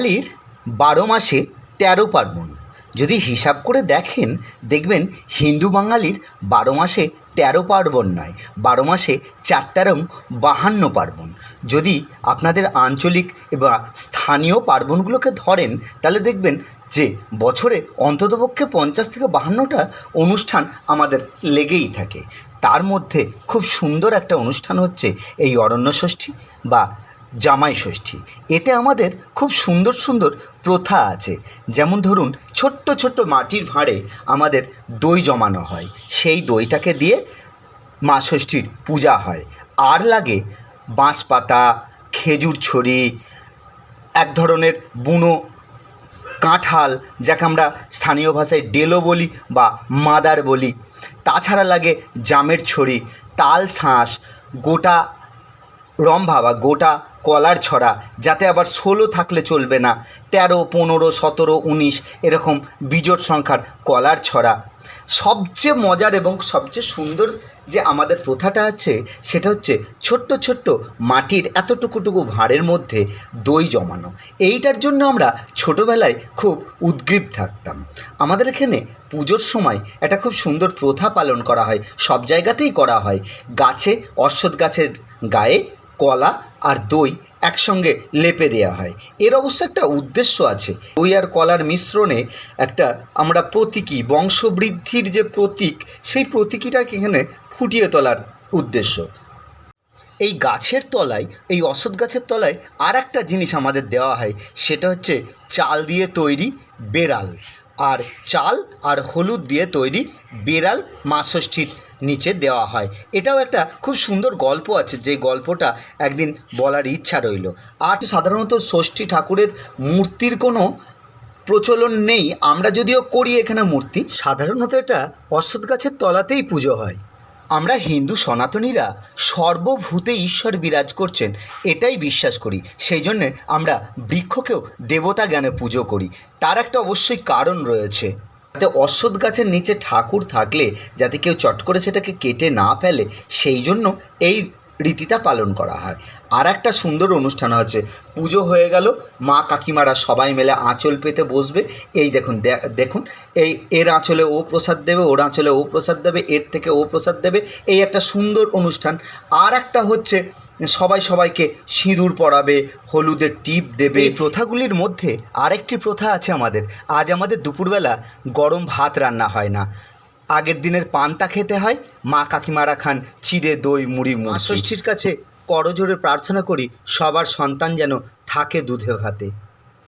বাঙালির ১২ মাসে ১৩ পার্বণ। যদি হিসাব করে দেখেন দেখবেন হিন্দু বাঙালির ১২ মাসে ১৩ পার্বণ নয়, ১২ মাসে ৪ তেরং ৫২ পার্বণ। যদি আপনাদের আঞ্চলিক বা স্থানীয় পার্বণগুলোকে ধরেন তাহলে দেখবেন যে বছরে অন্ততপক্ষে ৫০ থেকে ৫২টা অনুষ্ঠান আমাদের লেগেই থাকে। তার মধ্যে খুব সুন্দর একটা অনুষ্ঠান হচ্ছে এই অরণ্য ষষ্ঠী বা জামাই ষষ্ঠী। এতে আমাদের খুব সুন্দর সুন্দর প্রথা আছে। যেমন ধরুন, ছোট্ট ছোট্ট মাটির ভাঁড়ে আমাদের দই জমানো হয়, সেই দইটাকে দিয়ে মা ষষ্ঠীর পূজা হয়। আর লাগে বাঁশ পাতা, খেজুর ছড়ি, এক ধরনের বুনো কাঁঠাল, যাকে আমরা স্থানীয় ভাষায় ডেলো বলি বা মাদার বলি। তাছাড়া লাগে জামের ছড়ি, তাল শাঁস, গোটা রম্ভা বা গোটা কলার ছড়া, যাতে আবার ১৬ থাকলে চলবে না, ১৩, ১৫, ১৭, ১৯ এরকম বিজোড় সংখ্যার কলার ছড়া। সবচেয়ে মজার এবং সবচেয়ে সুন্দর যে আমাদের প্রথাটা আছে সেটা হচ্ছে ছোট্ট ছোট্ট মাটির এতটুকুটুকু ভাঁড়ের মধ্যে দই জমানো। এইটার জন্য আমরা ছোটোবেলায় খুব উদগ্রীব থাকতাম। আমাদের এখানে পুজোর সময় একটা খুব সুন্দর প্রথা পালন করা হয়, সব জায়গাতেই করা হয়। গাছে, অশ্বত্থ গাছের গায়ে কলা আর দই একসঙ্গে লেপে দেওয়া হয়। এর অবশ্য একটা উদ্দেশ্য আছে। দই আর কলার মিশ্রণে একটা আমরা প্রতীকী, বংশবৃদ্ধির যে প্রতীক, সেই প্রতীকীটাকে এখানে ফুটিয়ে তোলার উদ্দেশ্য। এই গাছের তলায়, এই অশ্বত্থ গাছের তলায় আর একটা জিনিস আমাদের দেওয়া হয়, সেটা হচ্ছে চাল দিয়ে তৈরি বেড়াল। আর চাল আর হলুদ দিয়ে তৈরি বেড়াল মা ষষ্ঠীর নিচে দেওয়া হয়। এটাও একটা খুব সুন্দর গল্প আছে, যে গল্পটা একদিন বলার ইচ্ছা রইল। আর সাধারণত ষষ্ঠী ঠাকুরের মূর্তির কোনো প্রচলন নেই। আমরা যদিও করি এখানে মূর্তি, সাধারণত এটা অশ্বত্থ গাছের তলাতেই পুজো হয়। আমরা হিন্দু সনাতনীরা সর্বভূতে ঈশ্বর বিরাজ করছেন এটাই বিশ্বাস করি। সেই জন্যে আমরা বৃক্ষকেও দেবতা জ্ঞানে পুজো করি। তার একটা অবশ্যই কারণ রয়েছে, যাতে অশ্বত্থ গাছের নিচে ঠাকুর থাকলে যাতে কেউ চট করে সেটাকে কেটে না ফেলে, সেই জন্য এই রীতিটা পালন করা হয়। আর একটা সুন্দর অনুষ্ঠান আছে, পুজো হয়ে গেল, মা কাকিমারা সবাই মিলে আঁচল পেতে বসবে। এই দেখুন দেখুন এই এর আঁচলে ও প্রসাদ দেবে, ওর আঁচলে ও প্রসাদ দেবে, এর থেকে ও প্রসাদ দেবে। এই একটা সুন্দর অনুষ্ঠান। আর একটা হচ্ছে সবাই সবাইকে সিঁদুর পরাবে, হলুদের টিপ দেবে। এই প্রথাগুলির মধ্যে আরেকটি প্রথা আছে আমাদের। আজ আমাদের দুপুরবেলা গরম ভাত রান্না হয় না, আগের দিনের পান্তা খেতে হয়। মা কাকিমারা খান চিড়ে, দই, মুড়ি। মা ষষ্ঠীর কাছে করজোড়ে প্রার্থনা করি সবার সন্তান যেন থাকে দুধে ভাতে।